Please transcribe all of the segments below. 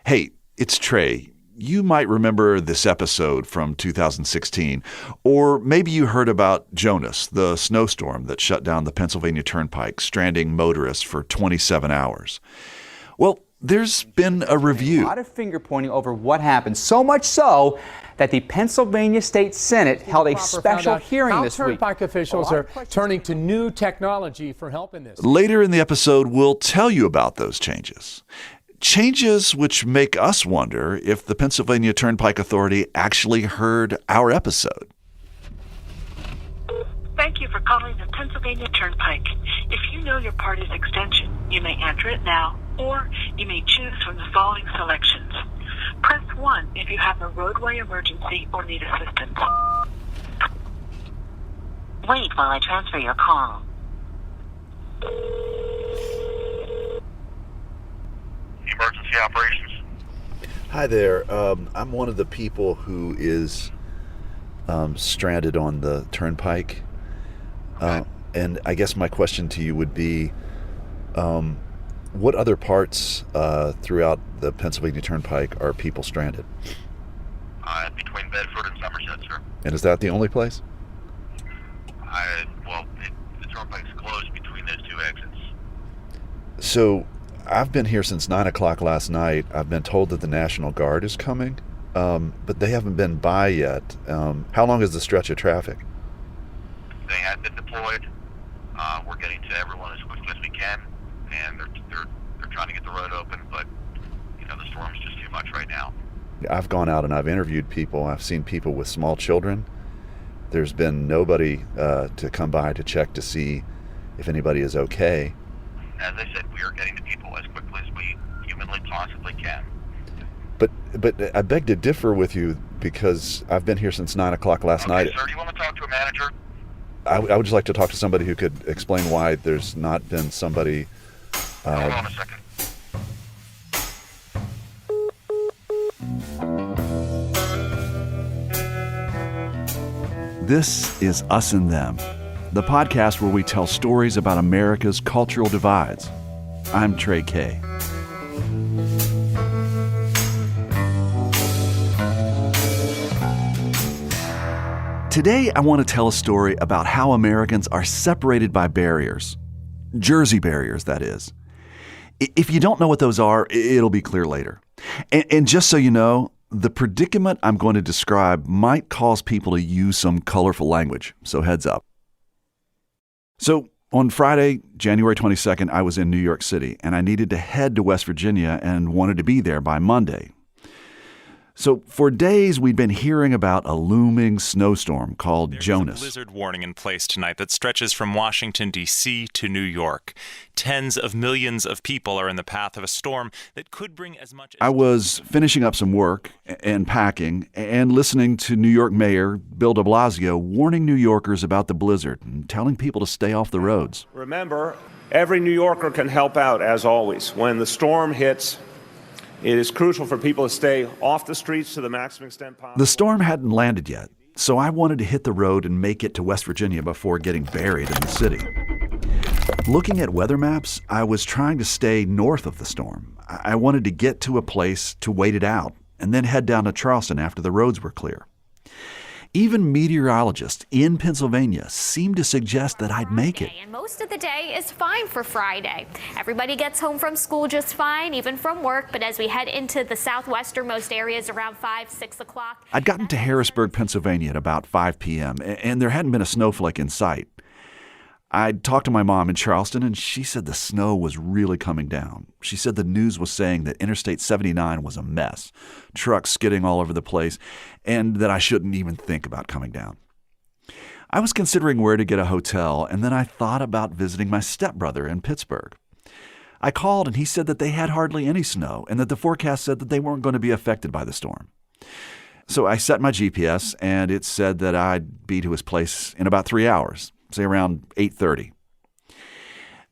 Hey, it's Trey. You might remember this episode from 2016, or maybe you heard about Jonas, the snowstorm that shut down the Pennsylvania Turnpike, stranding motorists for 27 hours. Well, there's been a review. A lot of finger pointing over what happened, so much so that the Pennsylvania State Senate held a special hearing this week. Turnpike officials are turning to new technology for help in this. Later in the episode, we'll tell you about those changes. Changes which make us wonder if the Pennsylvania Turnpike Authority actually heard our episode. Thank you for calling the Pennsylvania Turnpike. If you know your party's extension, you may enter it now, or you may choose from the following selections. Press 1 if you have a roadway emergency or need assistance. Wait while I transfer your call. Emergency operations. Hi there. I'm one of the people who is stranded on the Turnpike. And I guess my question to you would be, what other parts throughout the Pennsylvania Turnpike are people stranded? Between Bedford and Somerset, sir. And is that the only place? The Turnpike's closed between those two exits. So I've been here since 9 o'clock last night. I've been told that the National Guard is coming, but they haven't been by yet. How long is the stretch of traffic? They have been deployed. We're getting to everyone as quickly as we can, and they're trying to get the road open, but the storm's just too much right now. I've gone out and I've interviewed people. I've seen people with small children. There's been nobody to come by to check to see if anybody is okay. As I said, we are getting to people as quickly as we humanly possibly can. But I beg to differ with you because I've been here since 9 o'clock last night. Sir, do you want to talk to a manager? I would just like to talk to somebody who could explain why there's not been somebody. Hold on a second. This is Us and Them, the podcast where we tell stories about America's cultural divides. I'm Trey Kay. Today, I want to tell a story about how Americans are separated by barriers. Jersey barriers, that is. If you don't know what those are, it'll be clear later. And just so you know, the predicament I'm going to describe might cause people to use some colorful language, so heads up. So on Friday, January 22nd, I was in New York City, and I needed to head to West Virginia and wanted to be there by Monday. So for days, we'd been hearing about a looming snowstorm called Jonas. There's a blizzard warning in place tonight that stretches from Washington, D.C. to New York. Tens of millions of people are in the path of a storm that could bring as much as... I was finishing up some work and packing and listening to New York Mayor Bill de Blasio warning New Yorkers about the blizzard and telling people to stay off the roads. Remember, every New Yorker can help out, as always. When the storm hits, it is crucial for people to stay off the streets to the maximum extent possible. The storm hadn't landed yet, so I wanted to hit the road and make it to West Virginia before getting buried in the city. Looking at weather maps, I was trying to stay north of the storm. I wanted to get to a place to wait it out and then head down to Charleston after the roads were clear. Even meteorologists in Pennsylvania seemed to suggest that I'd make it. And most of the day is fine for Friday. Everybody gets home from school just fine, even from work. But as we head into the southwesternmost areas around 5, 6 o'clock. I'd gotten to Harrisburg, Pennsylvania at about 5 p.m., and there hadn't been a snowflake in sight. I'd talked to my mom in Charleston, and she said the snow was really coming down. She said the news was saying that Interstate 79 was a mess, trucks skidding all over the place, and that I shouldn't even think about coming down. I was considering where to get a hotel, and then I thought about visiting my stepbrother in Pittsburgh. I called, and he said that they had hardly any snow, and that the forecast said that they weren't going to be affected by the storm. So I set my GPS, and it said that I'd be to his place in about 3 hours. Say around 8:30.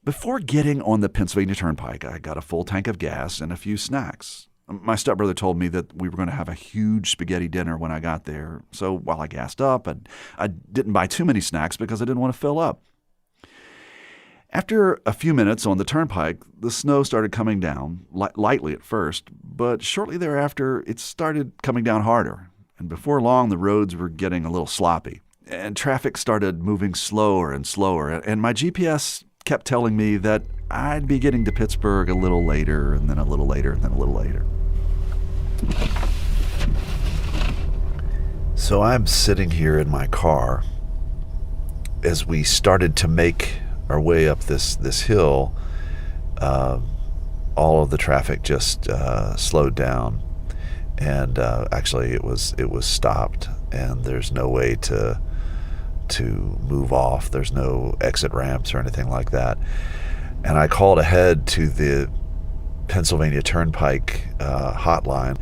Before getting on the Pennsylvania Turnpike, I got a full tank of gas and a few snacks. My stepbrother told me that we were going to have a huge spaghetti dinner when I got there, so while I gassed up, I didn't buy too many snacks because I didn't want to fill up. After a few minutes on the turnpike, the snow started coming down, lightly at first, but shortly thereafter it started coming down harder. And before long, the roads were getting a little sloppy, and traffic started moving slower and slower, and my GPS kept telling me that I'd be getting to Pittsburgh a little later, and then a little later, and then a little later. So I'm sitting here in my car as we started to make our way up this hill. All of the traffic just slowed down, and actually it was stopped, and there's no way to move off. There's no exit ramps or anything like that. And I called ahead to the Pennsylvania Turnpike hotline,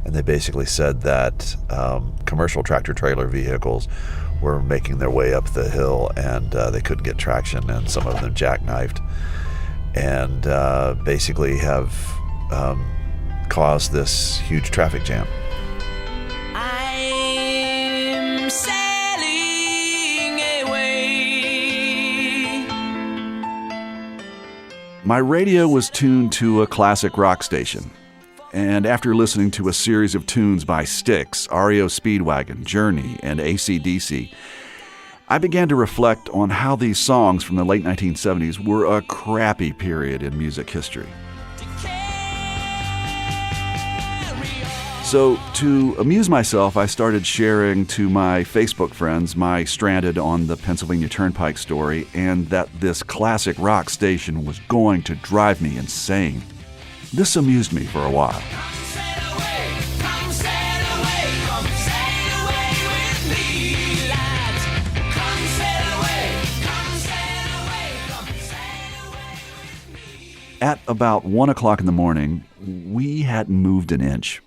and they basically said that commercial tractor-trailer vehicles were making their way up the hill, and they couldn't get traction, and some of them jackknifed, and basically have caused this huge traffic jam. I'm sailing away. My radio was tuned to a classic rock station, and after listening to a series of tunes by Styx, REO Speedwagon, Journey, and AC/DC, I began to reflect on how these songs from the late 1970s were a crappy period in music history. So, to amuse myself, I started sharing to my Facebook friends my stranded on the Pennsylvania Turnpike story, and that this classic rock station was going to drive me insane. This amused me for a while. At about 1 o'clock in the morning, we hadn't moved an inch.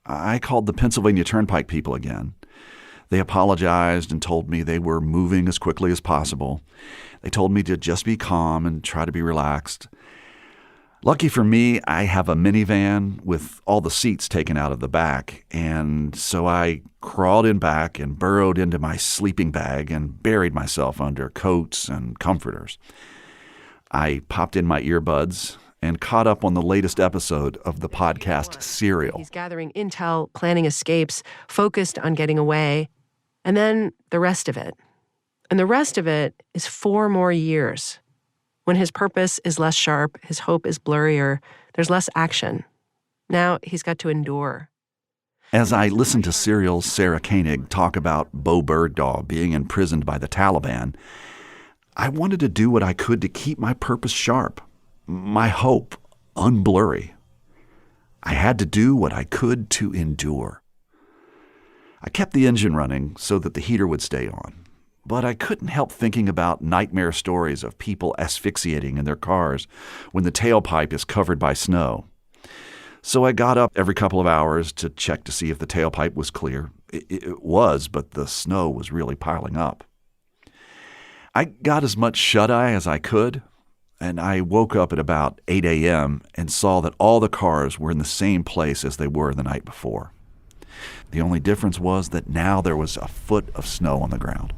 I called the Pennsylvania Turnpike people again. They apologized and told me they were moving as quickly as possible. They told me to just be calm and try to be relaxed. Lucky for me, I have a minivan with all the seats taken out of the back, and so I crawled in back and burrowed into my sleeping bag and buried myself under coats and comforters. I popped in my earbuds and caught up on the latest episode of the podcast Serial. He's gathering intel, planning escapes, focused on getting away, and then the rest of it. And the rest of it is 4 more years. When his purpose is less sharp, his hope is blurrier, there's less action. Now he's got to endure. As I listened to Serial's Sarah Koenig talk about Bo Bergdahl being imprisoned by the Taliban, I wanted to do what I could to keep my purpose sharp, my hope unblurry. I had to do what I could to endure. I kept the engine running so that the heater would stay on, but I couldn't help thinking about nightmare stories of people asphyxiating in their cars when the tailpipe is covered by snow. So I got up every couple of hours to check to see if the tailpipe was clear. It was, but the snow was really piling up. I got as much shut-eye as I could, and I woke up at about 8 a.m. and saw that all the cars were in the same place as they were the night before. The only difference was that now there was a foot of snow on the ground.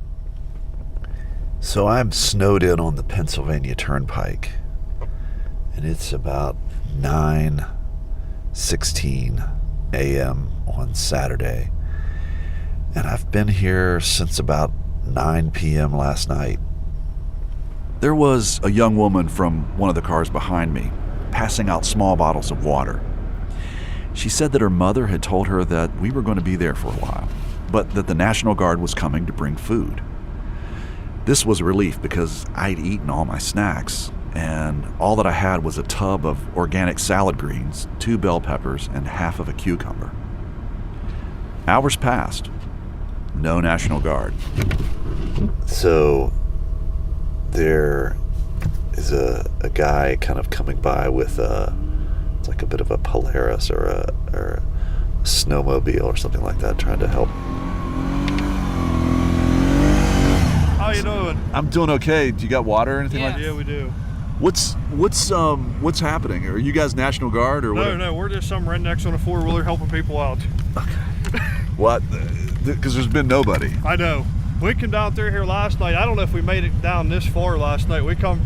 So I'm snowed in on the Pennsylvania Turnpike, and it's about 9:16 a.m. on Saturday, and I've been here since about 9 p.m. last night. There was a young woman from one of the cars behind me, passing out small bottles of water. She said that her mother had told her that we were going to be there for a while, but that the National Guard was coming to bring food. This was a relief because I'd eaten all my snacks, and all that I had was a tub of organic salad greens, 2 bell peppers, and half of a cucumber. Hours passed. No National Guard. So there is a guy kind of coming by with it's like a bit of a Polaris or a snowmobile or something like that, trying to help. How you doing? I'm doing okay. Do you got water or anything like that? Yeah, we do. What's happening? Are you guys National Guard or what? No, we're just some rednecks on a 4-wheeler helping people out. What? Because there's been nobody. I know. We came down through here last night. I don't know if we made it down this far last night. We come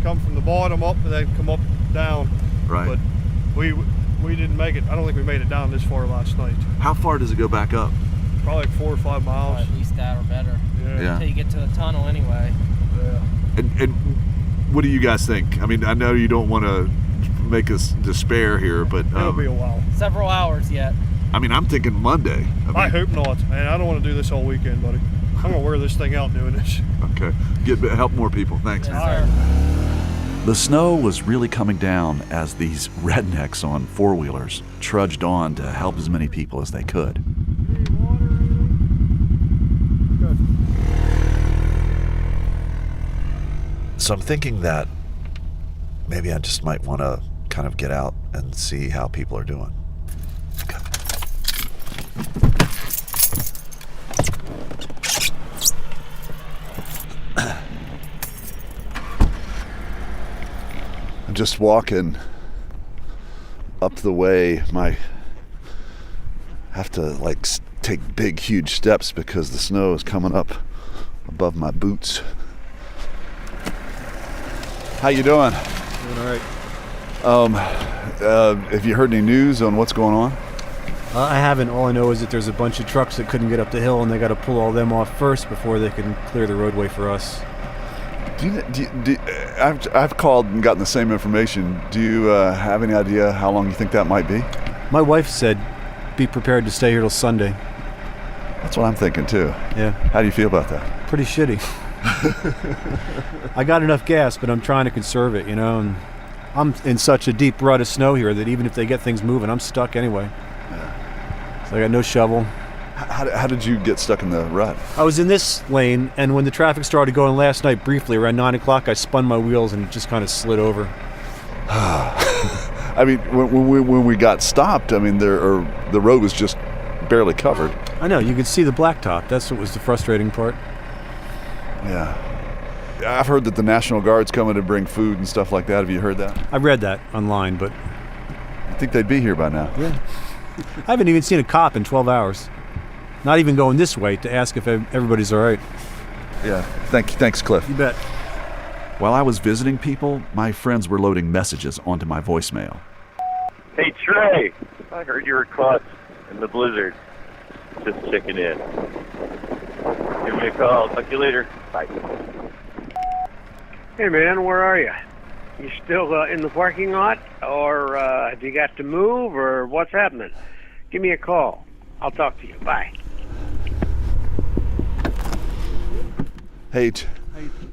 from the bottom up and then come up down. Right. But we didn't make it. I don't think we made it down this far last night. How far does it go back up? Probably like 4 or 5 miles. At least that or better. Yeah. Until you get to the tunnel anyway. Yeah. And what do you guys think? I mean, I know you don't want to make us despair here, but It'll be a while. Several hours yet. I mean, I'm thinking Monday. I hope not, man. I don't want to do this all weekend, buddy. I'm gonna wear this thing out doing this. Okay, help more people. Thanks. Yes, sir. The snow was really coming down as these rednecks on four-wheelers trudged on to help as many people as they could. So I'm thinking that maybe I just might want to kind of get out and see how people are doing. Okay. I'm just walking up the way. I have to like take big, huge steps because the snow is coming up above my boots. How you doing? Doing all right. Have you heard any news on what's going on? I haven't. All I know is that there's a bunch of trucks that couldn't get up the hill, and they got to pull all them off first before they can clear the roadway for us. I've called and gotten the same information. Do you have any idea how long you think that might be? My wife said, be prepared to stay here till Sunday. That's what I'm thinking too. Yeah. How do you feel about that? Pretty shitty. I got enough gas, but I'm trying to conserve it, and I'm in such a deep rut of snow here that even if they get things moving, I'm stuck anyway. Yeah. So I got no shovel. How did you get stuck in the rut? I was in this lane, and when the traffic started going last night briefly, around 9 o'clock, I spun my wheels and just kind of slid over. I mean, when we got stopped, I mean, the road was just barely covered. I know, you could see the blacktop. That's what was the frustrating part. Yeah. I've heard that the National Guard's coming to bring food and stuff like that. Have you heard that? I read that online, but... I think they'd be here by now. Yeah. I haven't even seen a cop in 12 hours. Not even going this way to ask if everybody's all right. Yeah. Thanks, Cliff. You bet. While I was visiting people, my friends were loading messages onto my voicemail. Hey, Trey. I heard you were caught in the blizzard. Just checking in. Give me a call. Talk to you later. Bye. Hey, man, where are you? You still in the parking lot? Or have you got to move, or what's happening? Give me a call. I'll talk to you. Bye. Hey,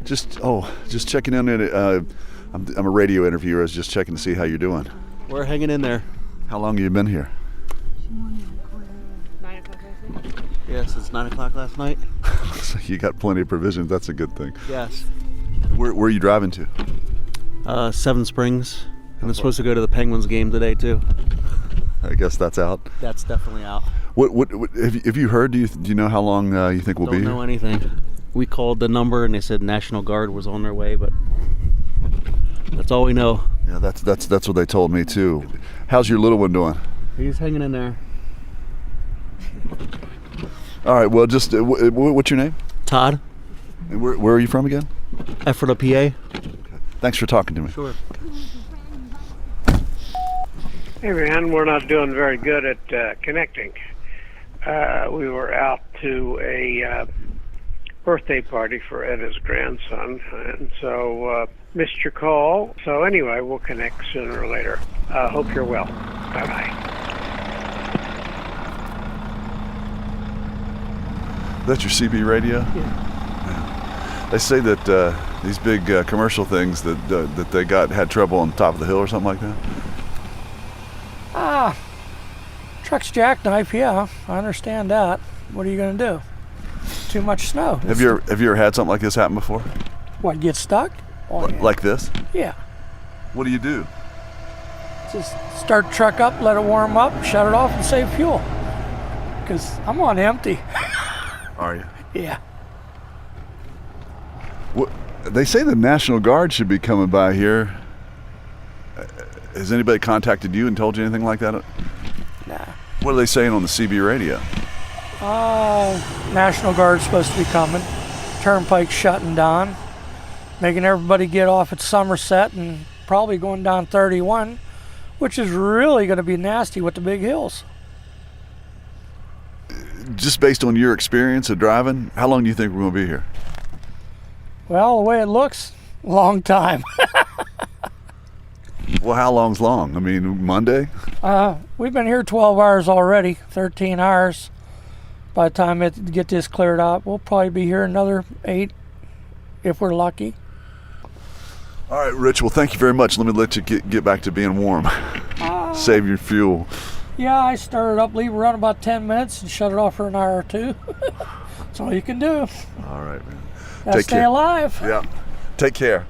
just checking in. I'm a radio interviewer. I was just checking to see how you're doing. We're hanging in there. How long have you been here? 9 o'clock last night? Yeah, since 9 o'clock last night. So you got plenty of provisions. That's a good thing. Yes. Where are you driving to? Seven Springs. And I'm supposed to go to the Penguins game today, too. I guess that's out. That's definitely out. What have you heard? Do you know how long you think we'll be here? Don't know anything. We called the number and they said National Guard was on their way, but that's all we know. Yeah, that's what they told me too. How's your little one doing? He's hanging in there. All right. Well, just what's your name? Todd. And where are you from again? Ephrata, PA. Okay. Thanks for talking to me. Sure. Hey, man, we're not doing very good at connecting. We were out to a birthday party for Edda's grandson, and so missed your call. So anyway, we'll connect sooner or later. Hope you're well. Bye-bye. That's your CB radio? Yeah. They say that these big commercial things that they had trouble on top of the hill or something like that. Truck's jackknife, yeah, I understand that. What are you going to do? Too much snow. Have you ever had something like this happen before? What, get stuck? Oh, yeah. Like this? Yeah. What do you do? Just start the truck up, let it warm up, shut it off, and save fuel. Because I'm on empty. Are you? Yeah. What, they say the National Guard should be coming by here. Has anybody contacted you and told you anything like that? Nah. What are they saying on the CB radio? National Guard's supposed to be coming. Turnpike shutting down, making everybody get off at Somerset and probably going down 31, which is really going to be nasty with the big hills. Just based on your experience of driving, how long do you think we're going to be here? Well, the way it looks, long time. Well, how long's long? I mean, Monday? We've been here 12 hours already, 13 hours. By the time it get this cleared out, we'll probably be here another 8 if we're lucky. All right, Rich, well, thank you very much. Let me let you get back to being warm. Save your fuel. Yeah, I started up, leave around about 10 minutes and shut it off for an hour or two. That's all you can do. All right, man. Gotta stay alive. Yeah. Take care.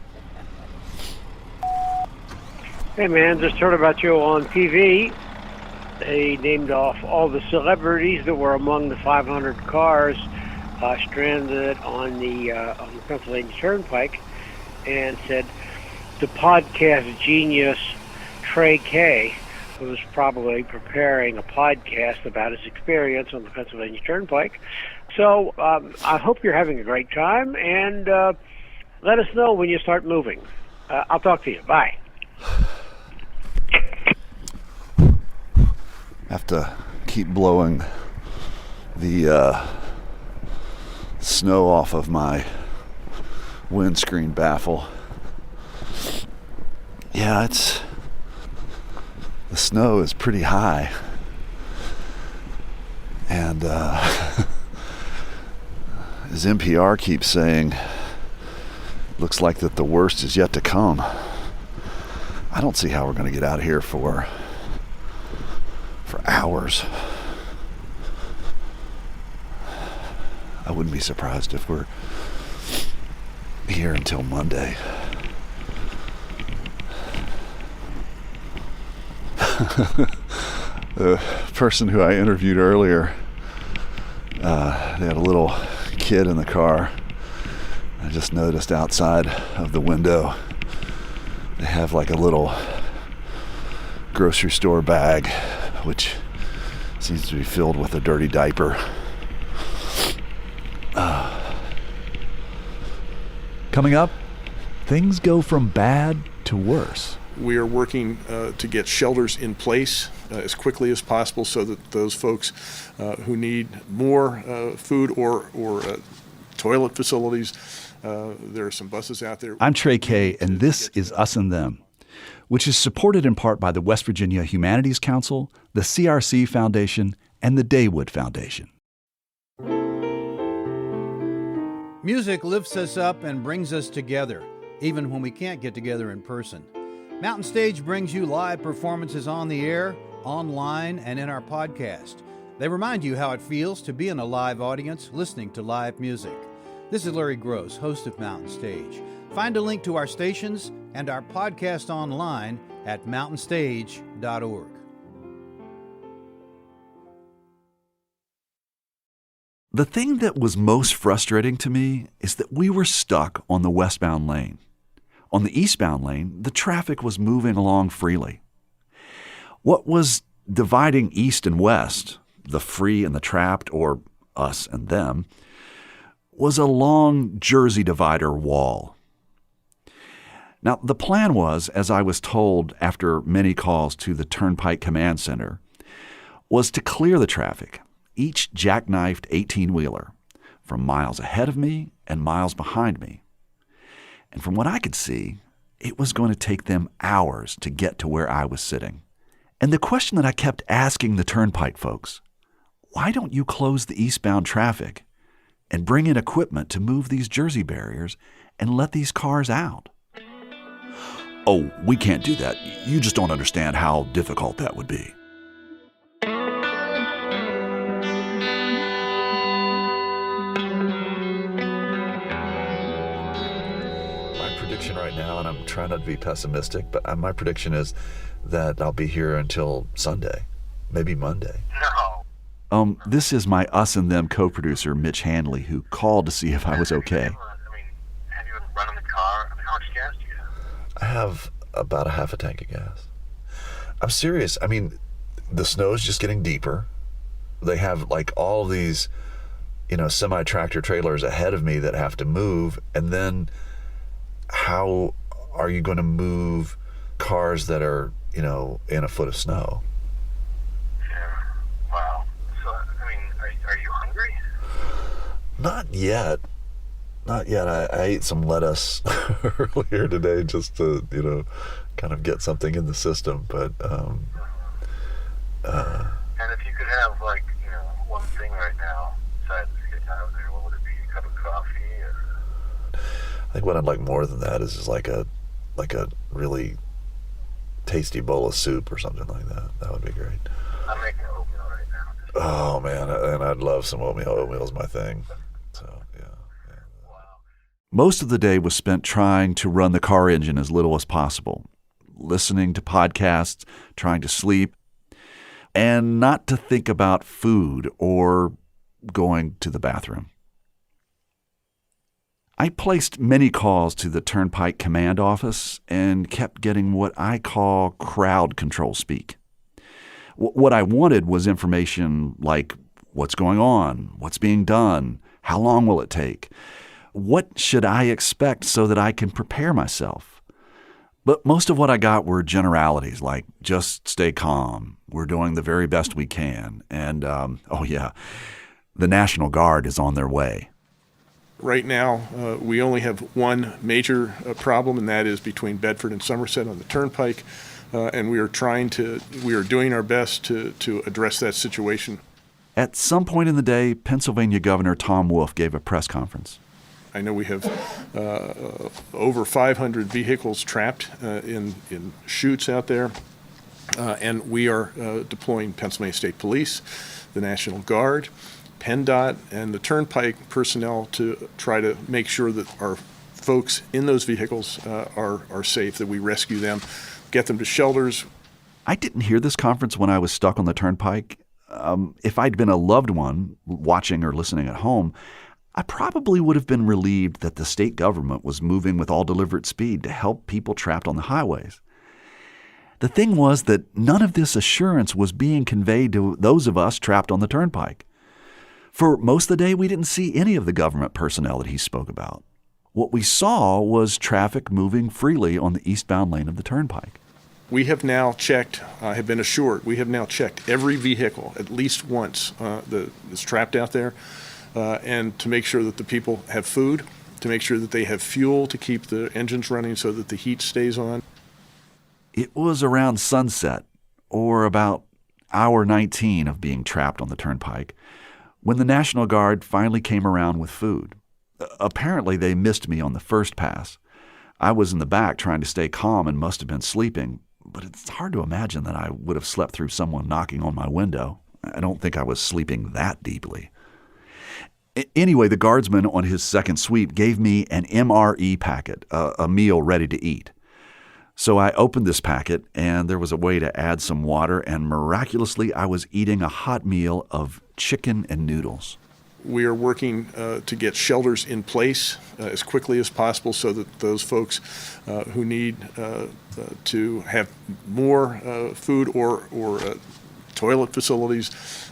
Hey, man, just heard about you on TV. They named off all the celebrities that were among the 500 cars stranded on the Pennsylvania Turnpike, and said the podcast genius Trey K was probably preparing a podcast about his experience on the Pennsylvania Turnpike. So I hope you're having a great time, and let us know when you start moving. I'll talk to you. Bye. Have to keep blowing the snow off of my windscreen baffle. Yeah, the snow is pretty high, and as NPR keeps saying, looks like that the worst is yet to come. I don't see how we're going to get out of here for hours. I wouldn't be surprised if we're here until Monday. The person who I interviewed earlier, they had a little kid in the car. I just noticed outside of the window they have like a little grocery store bag, which seems to be filled with a dirty diaper. Coming up, things go from bad to worse. We are working to get shelters in place as quickly as possible so that those folks who need more food or toilet facilities, there are some buses out there. I'm Trey Kay, and this is Us and Them, which is supported in part by the West Virginia Humanities Council, the CRC Foundation, and the Daywood Foundation. Music lifts us up and brings us together, even when we can't get together in person. Mountain Stage brings you live performances on the air, online, and in our podcast. They remind you how it feels to be in a live audience listening to live music. This is Larry Gross, host of Mountain Stage. Find a link to our stations and our podcast online at mountainstage.org. The thing that was most frustrating to me is that we were stuck on the westbound lane. On the eastbound lane, the traffic was moving along freely. What was dividing east and west, the free and the trapped, or us and them, was a long Jersey divider wall. Now, the plan was, as I was told after many calls to the Turnpike Command Center, was to clear the traffic, each jackknifed 18-wheeler, from miles ahead of me and miles behind me. And from what I could see, it was going to take them hours to get to where I was sitting. And the question that I kept asking the Turnpike folks, why don't you close the eastbound traffic and bring in equipment to move these Jersey barriers and let these cars out? Oh, we can't do that. You just don't understand how difficult that would be. Right now, and I'm trying not to be pessimistic, but my prediction is that I'll be here until Sunday, maybe Monday. No. This is my Us and Them co-producer, Mitch Handley, who called to see if I was okay. Have you been running the car? How much gas do you have? I have about a half a tank of gas. I'm serious. I mean, the snow is just getting deeper. they have like all these, semi-tractor trailers ahead of me that have to move, and then how are you going to move cars that are, in a foot of snow? Yeah. Wow. So, I mean, are you hungry? Not yet. I ate some lettuce earlier today just to, kind of get something in the system. But and if you could have one thing right now besides getting out of there, what would it be? A cup of coffee? Or... I think what I'd like more than that is just like a really tasty bowl of soup or something like that. That would be great. I'm making oatmeal right now. Oh man, and I'd love some oatmeal. Oatmeal's my thing. So yeah. Most of the day was spent trying to run the car engine as little as possible, listening to podcasts, trying to sleep, and not to think about food or going to the bathroom. I placed many calls to the Turnpike Command Office and kept getting what I call crowd control speak. What I wanted was information like what's going on, what's being done, how long will it take, what should I expect so that I can prepare myself. But most of what I got were generalities like just stay calm, we're doing the very best we can, and the National Guard is on their way. Right now, we only have one major problem, and that is between Bedford and Somerset on the Turnpike, and we are doing our best to address that situation. At some point in the day, Pennsylvania Governor Tom Wolf gave a press conference. I know we have over 500 vehicles trapped in chutes out there, and we are deploying Pennsylvania State Police, the National Guard, PennDOT, and the Turnpike personnel to try to make sure that our folks in those vehicles are safe, that we rescue them, get them to shelters. I didn't hear this conference when I was stuck on the Turnpike. If I'd been a loved one watching or listening at home, I probably would have been relieved that the state government was moving with all deliberate speed to help people trapped on the highways. The thing was that none of this assurance was being conveyed to those of us trapped on the Turnpike. For most of the day, we didn't see any of the government personnel that he spoke about. What we saw was traffic moving freely on the eastbound lane of the Turnpike. We have now checked, I have been assured, we have now checked every vehicle at least once that's trapped out there, and to make sure that the people have food, to make sure that they have fuel to keep the engines running so that the heat stays on. It was around sunset, or about hour 19 of being trapped on the Turnpike, when the National Guard finally came around with food. Apparently, they missed me on the first pass. I was in the back trying to stay calm and must have been sleeping, but it's hard to imagine that I would have slept through someone knocking on my window. I don't think I was sleeping that deeply. Anyway, the guardsman on his second sweep gave me an MRE packet, a meal ready to eat. So I opened this packet, and there was a way to add some water, and miraculously I was eating a hot meal of chicken and noodles. We are working to get shelters in place as quickly as possible so that those folks who need to have more food or toilet facilities,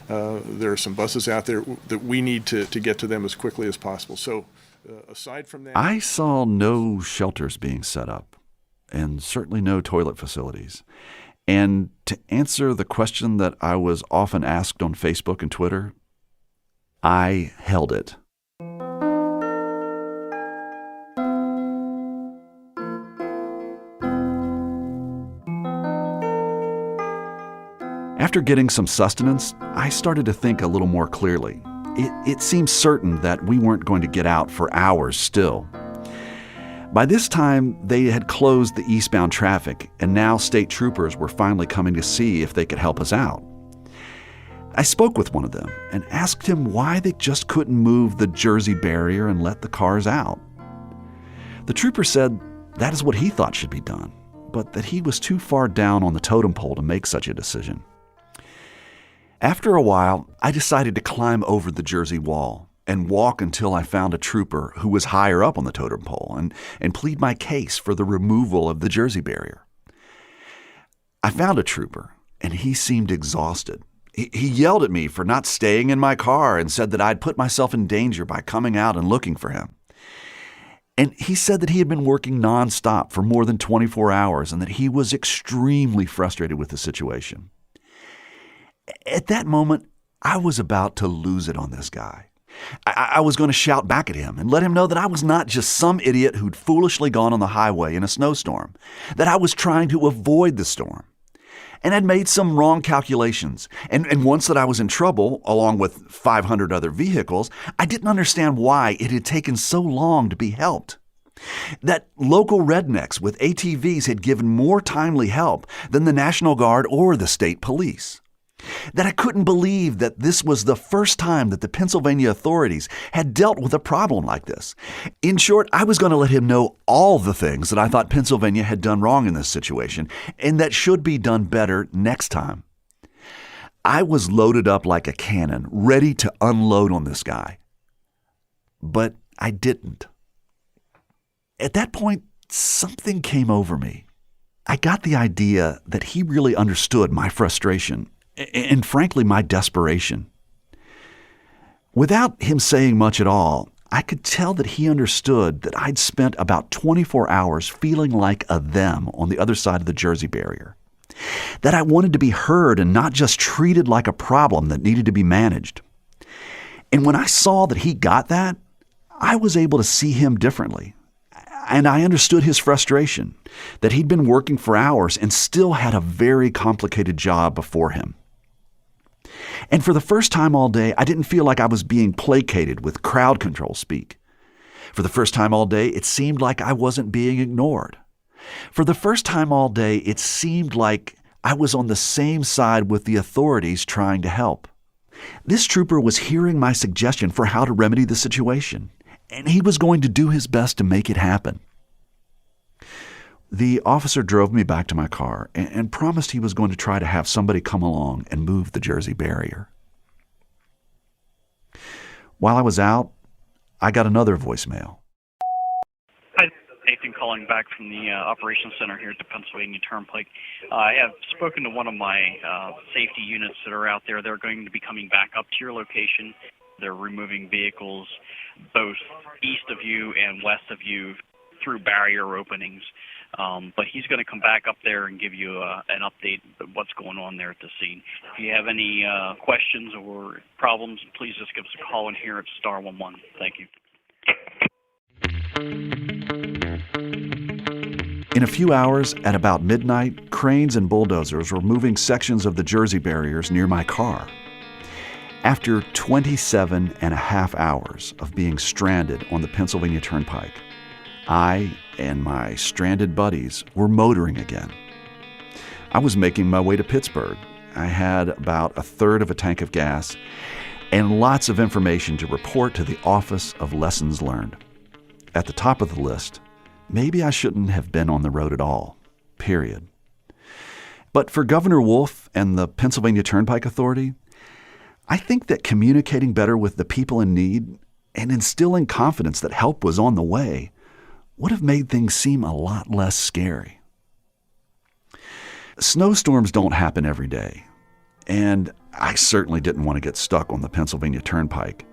there are some buses out there that we need to get to them as quickly as possible. So aside from that, I saw no shelters being set up, and certainly no toilet facilities. And to answer the question that I was often asked on Facebook and Twitter, I held it. After getting some sustenance, I started to think a little more clearly. It seemed certain that we weren't going to get out for hours still. By this time, they had closed the eastbound traffic, and now state troopers were finally coming to see if they could help us out. I spoke with one of them and asked him why they just couldn't move the Jersey barrier and let the cars out. The trooper said that is what he thought should be done, but that he was too far down on the totem pole to make such a decision. After a while, I decided to climb over the Jersey wall and walk until I found a trooper who was higher up on the totem pole and plead my case for the removal of the Jersey barrier. I found a trooper, and he seemed exhausted. He yelled at me for not staying in my car and said that I'd put myself in danger by coming out and looking for him. And he said that he had been working nonstop for more than 24 hours and that he was extremely frustrated with the situation. At that moment, I was about to lose it on this guy. I was going to shout back at him and let him know that I was not just some idiot who'd foolishly gone on the highway in a snowstorm, that I was trying to avoid the storm. And I'd made some wrong calculations. And once that I was in trouble, along with 500 other vehicles, I didn't understand why it had taken so long to be helped. That local rednecks with ATVs had given more timely help than the National Guard or the state police. That I couldn't believe that this was the first time that the Pennsylvania authorities had dealt with a problem like this. In short, I was going to let him know all the things that I thought Pennsylvania had done wrong in this situation and that should be done better next time. I was loaded up like a cannon, ready to unload on this guy. But I didn't. At that point, something came over me. I got the idea that he really understood my frustration and frankly, my desperation. Without him saying much at all, I could tell that he understood that I'd spent about 24 hours feeling like a them on the other side of the Jersey barrier. That I wanted to be heard and not just treated like a problem that needed to be managed. And when I saw that he got that, I was able to see him differently. And I understood his frustration, that he'd been working for hours and still had a very complicated job before him. And for the first time all day, I didn't feel like I was being placated with crowd control speak. For the first time all day, it seemed like I wasn't being ignored. For the first time all day, it seemed like I was on the same side with the authorities trying to help. This trooper was hearing my suggestion for how to remedy the situation, and he was going to do his best to make it happen. The officer drove me back to my car and promised he was going to try to have somebody come along and move the Jersey barrier. While I was out, I got another voicemail. Hi, Nathan calling back from the Operations Center here at the Pennsylvania Turnpike. I have spoken to one of my safety units that are out there. They're going to be coming back up to your location. They're removing vehicles both east of you and west of you through barrier openings. But he's going to come back up there and give you an update of what's going on there at the scene. If you have any questions or problems, please just give us a call in here at star 11. Thank you. In a few hours, at about midnight, cranes and bulldozers were moving sections of the Jersey barriers near my car. After 27 and a half hours of being stranded on the Pennsylvania Turnpike, I and my stranded buddies were motoring again. I was making my way to Pittsburgh. I had about a third of a tank of gas and lots of information to report to the Office of Lessons Learned. At the top of the list, maybe I shouldn't have been on the road at all, period. But for Governor Wolf and the Pennsylvania Turnpike Authority, I think that communicating better with the people in need and instilling confidence that help was on the way would have made things seem a lot less scary. Snowstorms don't happen every day, and I certainly didn't want to get stuck on the Pennsylvania Turnpike.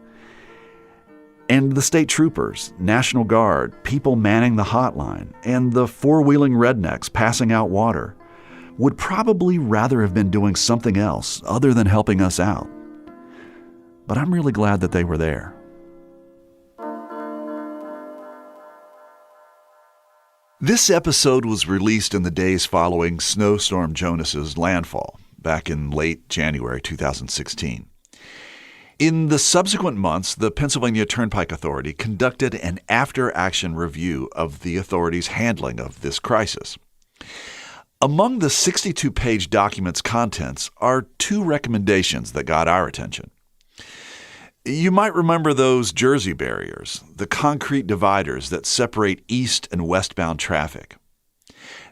And the state troopers, National Guard, people manning the hotline, and the four-wheeling rednecks passing out water would probably rather have been doing something else other than helping us out. But I'm really glad that they were there. This episode was released in the days following Snowstorm Jonas's landfall back in late January 2016. In the subsequent months, the Pennsylvania Turnpike Authority conducted an after-action review of the authority's handling of this crisis. Among the 62-page document's contents are two recommendations that got our attention. You might remember those Jersey barriers, the concrete dividers that separate east and westbound traffic.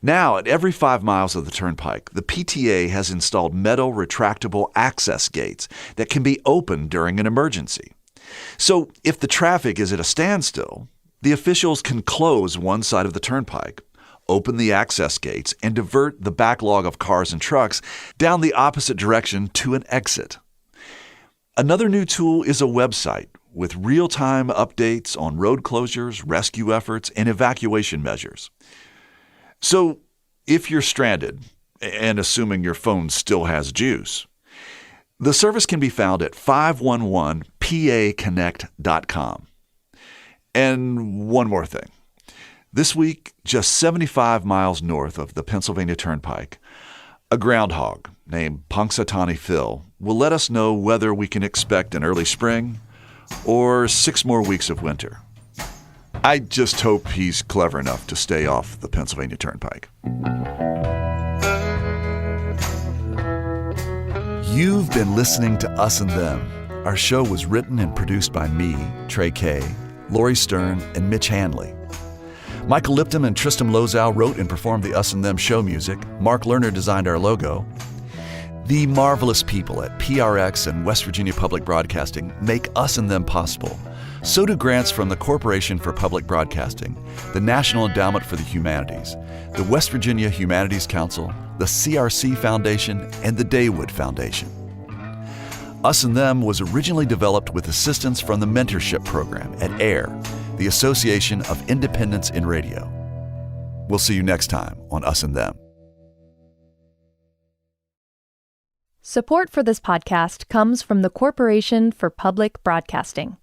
Now, at every 5 miles of the turnpike, the PTA has installed metal retractable access gates that can be opened during an emergency. So if the traffic is at a standstill, the officials can close one side of the turnpike, open the access gates, and divert the backlog of cars and trucks down the opposite direction to an exit. Another new tool is a website with real-time updates on road closures, rescue efforts, and evacuation measures. So, if you're stranded, and assuming your phone still has juice, the service can be found at 511paconnect.com. And one more thing. This week, just 75 miles north of the Pennsylvania Turnpike, a groundhog named Punxsutawney Phil will let us know whether we can expect an early spring or 6 more weeks of winter. I just hope he's clever enough to stay off the Pennsylvania Turnpike. You've been listening to Us and Them. Our show was written and produced by me, Trey Kay, Lori Stern, and Mitch Hanley. Michael Lipton and Tristam Lozow wrote and performed the Us and Them show music. Mark Lerner designed our logo. The marvelous people at PRX and West Virginia Public Broadcasting make Us and Them possible. So do grants from the Corporation for Public Broadcasting, the National Endowment for the Humanities, the West Virginia Humanities Council, the CRC Foundation, and the Daywood Foundation. Us and Them was originally developed with assistance from the Mentorship Program at AIR, the Association of Independents in Radio. We'll see you next time on Us and Them. Support for this podcast comes from the Corporation for Public Broadcasting.